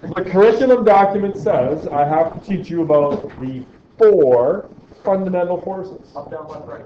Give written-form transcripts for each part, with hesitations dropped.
The curriculum document says I have to teach you about the 4 fundamental forces. Up, down, left, right.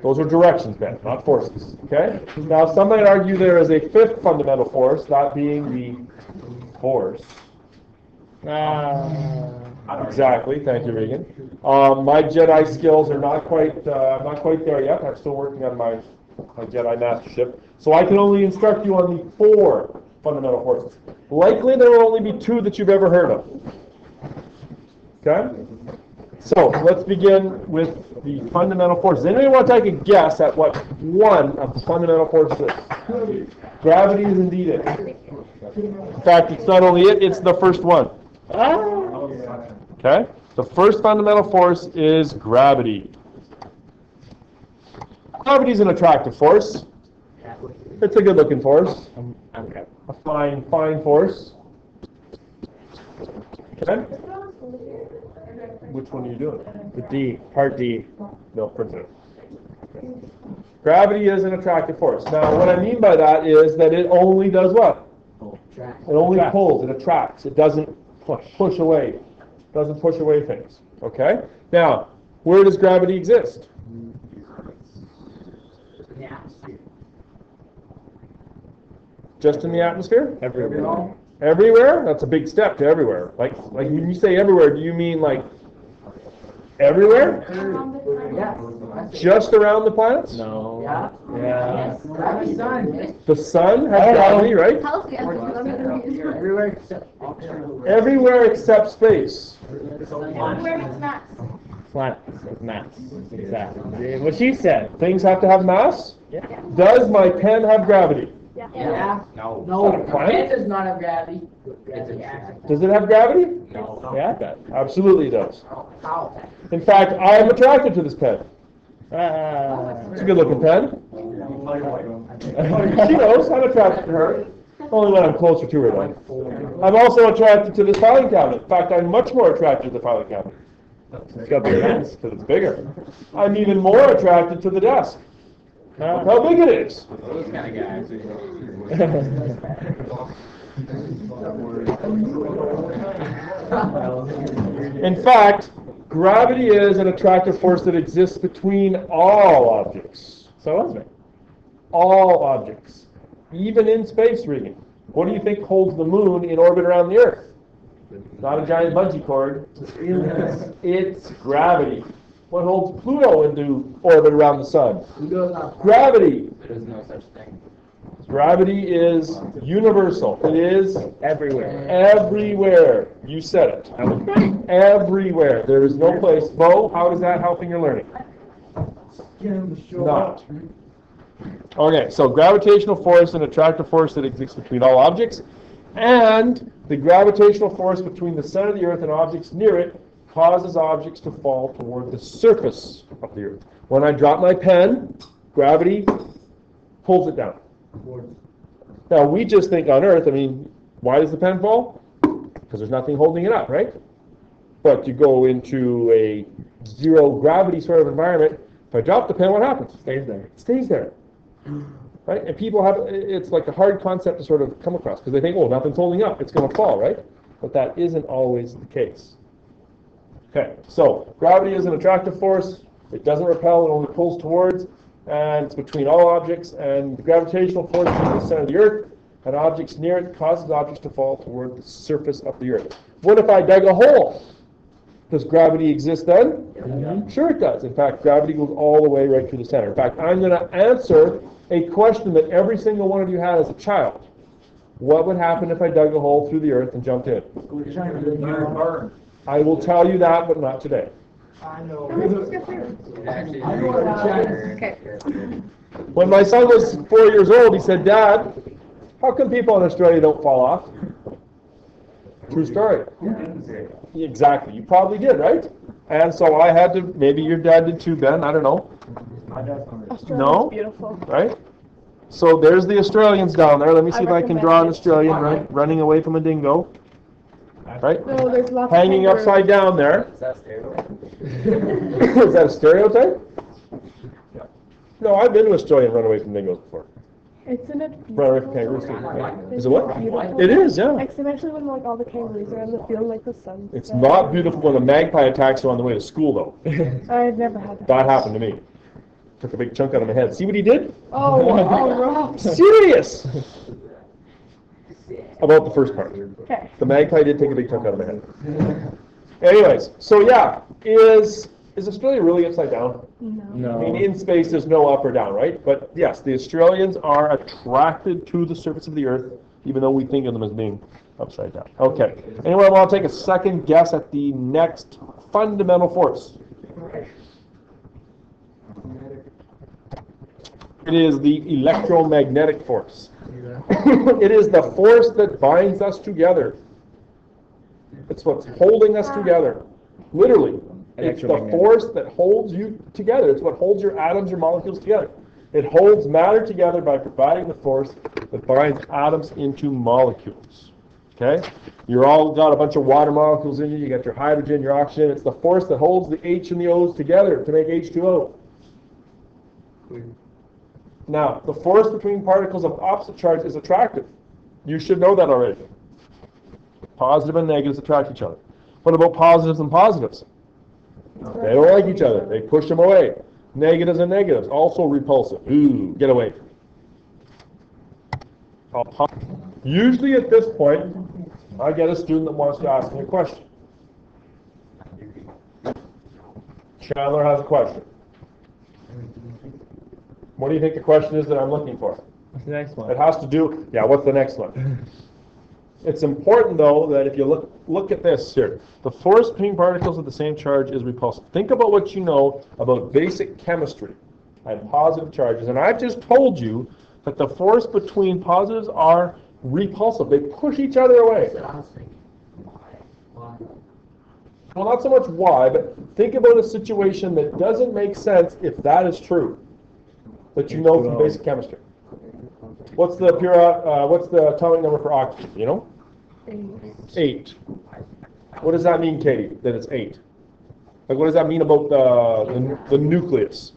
Those are directions, Ben, not forces. Okay? Now, some might argue there is a 5th fundamental force, that being the force. Exactly. Thank you, Regan. My Jedi skills are not quite there yet. I'm still working on my Jedi mastership. So I can only instruct you on the 4 fundamental forces. Likely there will only be 2 that you've ever heard of. Okay? So let's begin with the fundamental forces. Anybody want to take a guess at what one of the fundamental forces is? Gravity is indeed it. In fact, it's not only it, it's the first one. Okay? The first fundamental force is gravity. Gravity is an attractive force. It's a good-looking force. A fine force. Okay? Which one are you doing? The D, part D. No, print it. Gravity is an attractive force. Now, what I mean by that is that it only does what? It only pulls. It attracts. It doesn't push away. It doesn't push away things. Okay? Now, where does gravity exist? Just in the atmosphere? Everywhere. Everywhere? That's a big step to everywhere. Like when you say everywhere, do you mean like everywhere? Just around the planets? No. Yeah. The sun has gravity, right? Everywhere except space. Planets. Mass. Exactly. What she said. Things have to have mass? Yeah. Does my pen have gravity? Yeah. No. No, Planet? it does not have gravity. Does it have gravity? No. Yeah, it does. Absolutely it does. How? In fact, I am attracted to this pen. It's a good looking pen. She knows I'm attracted to her. Only when I'm closer to her though. I'm also attracted to this filing cabinet. In fact, I'm much more attracted to the filing cabinet. It's got big hands because it's bigger. I'm even more attracted to the desk. Look how big it is. Those kind of guys. In fact, gravity is an attractive force that exists between all objects. So is it? All objects. Even in space, Regan. What do you think holds the moon in orbit around the Earth? Not a giant bungee cord. It's gravity. What holds Pluto into orbit around the sun? Gravity. There's no such thing. Gravity is universal. It is Everywhere. everywhere. You said it. Everywhere. There is no place. Bo, how is that helping your learning? Not. Okay, so gravitational force, an attractive force that exists between all objects, and the gravitational force between the center of the Earth and objects near it causes objects to fall toward the surface of the Earth. When I drop my pen, gravity pulls it down. Now, we just think on Earth, I mean, why does the pen fall? Because there's nothing holding it up, right? But you go into a zero gravity sort of environment, if I drop the pen, what happens? Stays there. It stays there. Right? And people have, it's like a hard concept to sort of come across, because they think, oh, nothing's holding up, it's going to fall, right? But that isn't always the case. Okay, so gravity is an attractive force. It doesn't repel, it only pulls towards, and it's between all objects, and the gravitational force is the center of the Earth, and objects near it causes objects to fall toward the surface of the Earth. What if I dug a hole? Does gravity exist then? Mm-hmm. Sure it does. In fact, gravity goes all the way right to the center. In fact, I'm going to answer a question that every single one of you had as a child. What would happen if I dug a hole through the Earth and jumped in? Burn. I will tell you that, but not today. I know. When my son was 4 years old, he said, Dad, how come people in Australia don't fall off? True story. Exactly. You probably did, right? And so I had to, maybe your dad did too, Ben, I don't know. No? Beautiful. Right? So there's the Australians down there. Let me see if I can draw an Australian running away from a dingo. Right? No, there's lots Hanging of upside down there. Is that stereotype? Is that a stereotype? No, I've been to Australia and run away from dingoes before. Isn't it Right, beautiful? kangaroos too. Isn't Is it what? beautiful? It is, yeah. Like, especially when like all the kangaroos are in the field, like the sun. It's not beautiful when a magpie attacks you on the way to school, though. I've never had that. That happened to me. Took a big chunk out of my head. See what he did? Oh, wow. Serious! About the first part. Okay. The magpie did take a big chunk out of my head. Anyways, so yeah, is Australia really upside down? No. I mean, No. in space, there's no up or down, right? But yes, the Australians are attracted to the surface of the Earth, even though we think of them as being upside down. Okay. Anyone want to take a second guess at the next fundamental force? It is the electromagnetic force. It is the force that binds us together. It's what's holding us together. Literally. It's the Electromagnetic. force that holds you together. It's what holds your atoms, your molecules together. It holds matter together by providing the force that binds atoms into molecules. Okay? You're all got a bunch of water molecules in you. You got your hydrogen, your oxygen. It's the force that holds the H and the O's together to make H2O. Now, the force between particles of opposite charge is attractive. You should know that already. Positive and negatives attract each other. What about positives and positives? They don't like each other. They push them away. Negatives and negatives, also repulsive. Ooh, get away. Usually at this point, I get a student that wants to ask me a question. Chandler has a question. What do you think the question is that I'm looking for? What's the next It one? has to do, yeah, what's the next one? It's important, though, that if you look at this here, the force between particles of the same charge is repulsive. Think about what you know about basic chemistry and positive charges. And I've just told you that the force between positives are repulsive. They push each other away. Well, not so much why, but think about a situation that doesn't make sense if that is true, that you know from basic chemistry. What's the atomic number for oxygen? You know? 8. What does that mean, Katie? That it's 8. Like, what does that mean about the nucleus?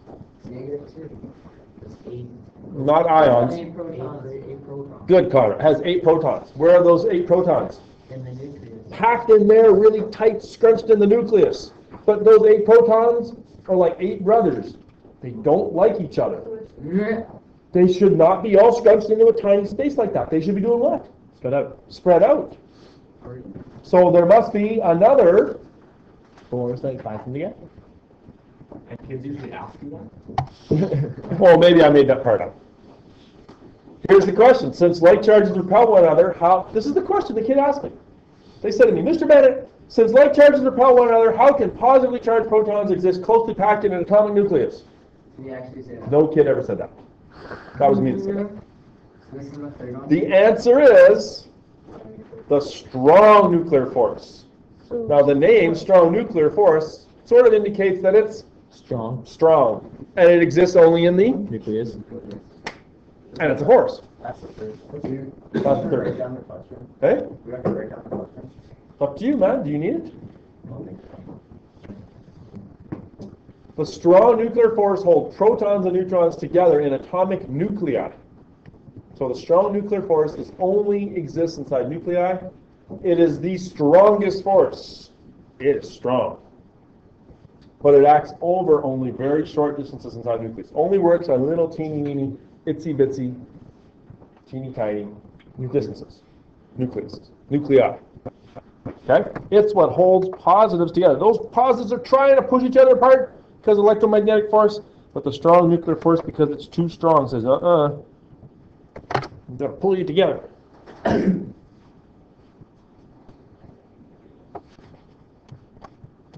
Not ions. 8 protons. Good, Connor. It has 8 protons. Where are those 8 protons? In the nucleus. Packed in there, really tight, scrunched in the nucleus. But those 8 protons are like 8 brothers. They don't like each other. They should not be all scrunched into a tiny space like that. They should be doing what? Spread out. Spread out. So there must be another. Force that binds them together. And kids usually ask you that. Well, maybe I made that part up. Here's the question. Since like charges repel one another, how... This is the question the kid asked me. They said to me, Mr. Bennett, since like charges repel one another, how can positively charged protons exist closely packed in an atomic nucleus? You actually say that. No kid ever said that. That was me that said that. This is the third one. The answer is the strong nuclear force. Now, the name strong nuclear force sort of indicates that it's Strong. strong, and it exists only in the, Nucleus. and it's a force. That's the third. That's the Break third. down the question. Hey, We have to break down the question. it's up to you, man. Do you need it? The strong nuclear force holds protons and neutrons together in atomic nuclei. So the strong nuclear force only exists inside nuclei. It is the strongest force. It is strong. But it acts over only very short distances inside the nucleus. Only works on little teeny weeny, itsy bitsy, teeny tiny distances. Nuclei. Okay? It's what holds positives together. Those positives are trying to push each other apart because of electromagnetic force, but the strong nuclear force, because it's too strong, says, I'm going to pull you together.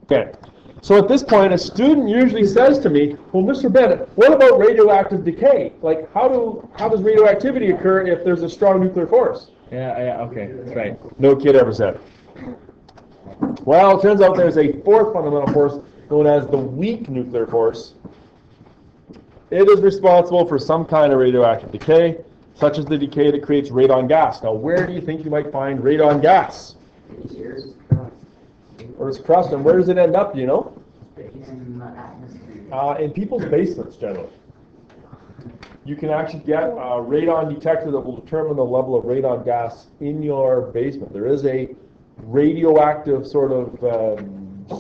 Okay. So at this point, a student usually says to me, well, Mr. Bennett, what about radioactive decay? Like, how does radioactivity occur if there's a strong nuclear force? Yeah, okay, that's right. No kid ever said it. Well, it turns out there's a fourth fundamental force known as the weak nuclear force. It is responsible for some kind of radioactive decay, such as the decay that creates radon gas. Now, where do you think you might find radon gas? Earth's crust, and where does it end up, do you know? In the atmosphere. In people's basements, generally. you can actually get a radon detector that will determine the level of radon gas in your basement. There is a radioactive sort of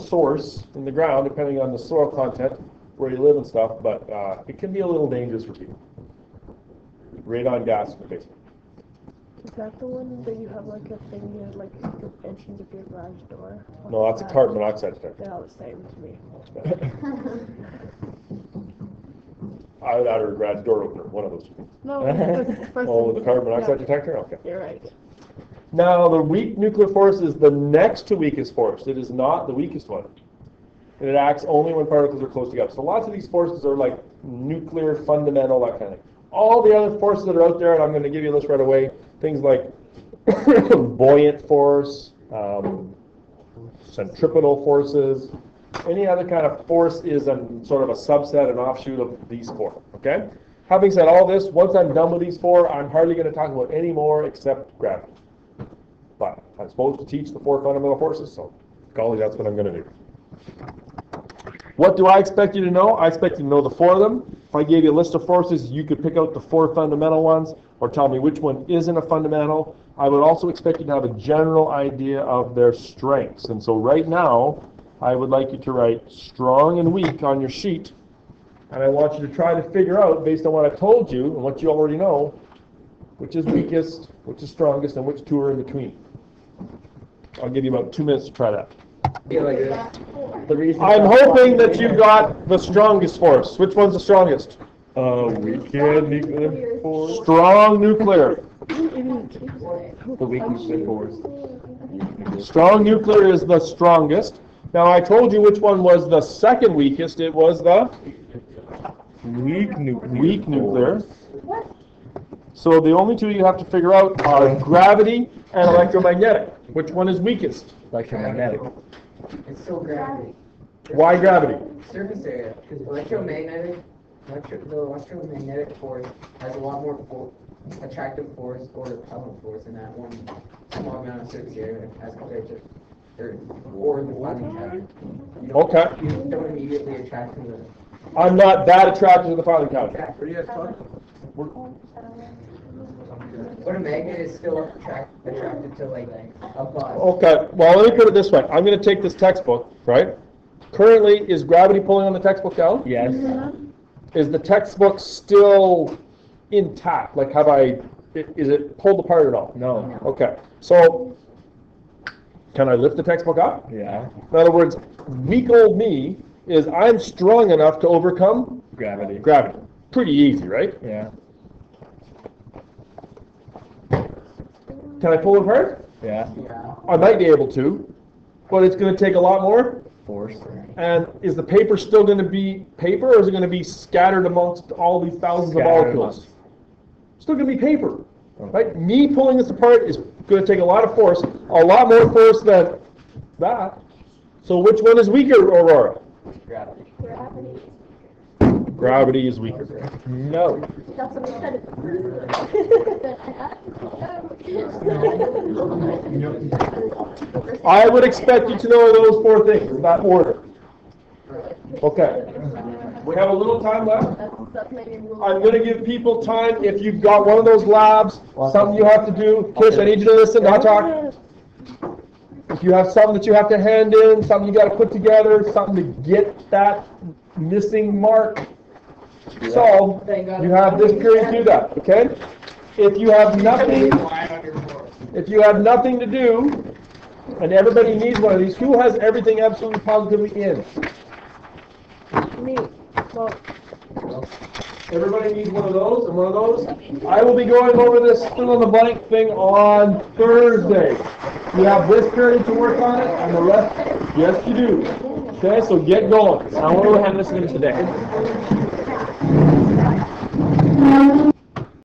source in the ground, depending on the soil content, where you live and stuff, but it can be a little dangerous for people. Radon gas in the basement. Is that the one that you have like a thing near like the entrance of your garage door? No, that's a carbon monoxide detector. They're all the same to me. Either that or a garage door opener, one of those. No, the first Oh, one. the carbon monoxide Yeah, detector? Okay. you're right. Now, the weak nuclear force is the next to weakest force. It is not the weakest one. And it acts only when particles are close together. So lots of these forces are like nuclear, fundamental, that kind of thing. All the other forces that are out there, and I'm going to give you a list right away, things like buoyant force, centripetal forces, any other kind of force is sort of a subset, an offshoot of these four, okay? Having said all this, once I'm done with these four, I'm hardly going to talk about any more except gravity. But I'm supposed to teach the four fundamental forces, so golly, that's what I'm going to do. What do I expect you to know? I expect you to know the four of them. If I gave you a list of forces, you could pick out the four fundamental ones or tell me which one isn't a fundamental. I would also expect you to have a general idea of their strengths. And so right now, I would like you to write strong and weak on your sheet. And I want you to try to figure out, based on what I've told you and what you already know, which is weakest, which is strongest, and which two are in between. I'll give you about 2 minutes to try that. The reason I'm hoping that you got the strongest force. Which one's the strongest? weak nuclear force. Strong nuclear. The weak nuclear force. Strong nuclear is the strongest. Now I told you which one was the second weakest. It was the Weak nuclear. weak nuclear. So the only two you have to figure out are gravity and electromagnetic. Which one is weakest? Electromagnetic. It's still gravity. Why gravity? Surface area, because the electromagnetic force has a lot more attractive force or repellent force in that one small amount of surface area as compared to Earth or the filing cabinet. Okay. You don't immediately attract to the. I'm not that attracted to the filing cabinet. But a magnet is still attracted to like a bus. Okay, well let me put it this way. I'm going to take this textbook, right? Currently, is gravity pulling on the textbook down? Yes. Is the textbook still intact? Like is it pulled apart at all? No. Okay, so can I lift the textbook up? Yeah. In other words, weak old me is I'm strong enough to overcome Gravity. gravity. Pretty easy, right? Yeah. Can I pull it apart? Yeah. Yeah. I might be able to, but it's going to take a lot more. Force. And is the paper still going to be paper, or is it going to be scattered amongst all these thousands of Scattered molecules? Still going to be paper, right? Me pulling this apart is going to take a lot of force, a lot more force than that. So which one is weaker, Aurora? Gravity. Gravity is weaker. No. That's what I said. I would expect you to know those four things in that order. Okay. We have a little time left. I'm going to give people time. If you've got one of those labs, something you have to do. Kish, I need you to listen, not talk. If you have something that you have to hand in, something you got to put together, something to get that missing mark solved, you have this period to do that. Okay? If you have nothing to do, and everybody needs one of these, who has everything absolutely positively in? Me. Well, Everybody needs one of those and one of those. I will be going over this fill in the blank thing on Thursday. You have this period to work on it, and the rest, yes you do. Okay, so get going. I want to hand this to him today.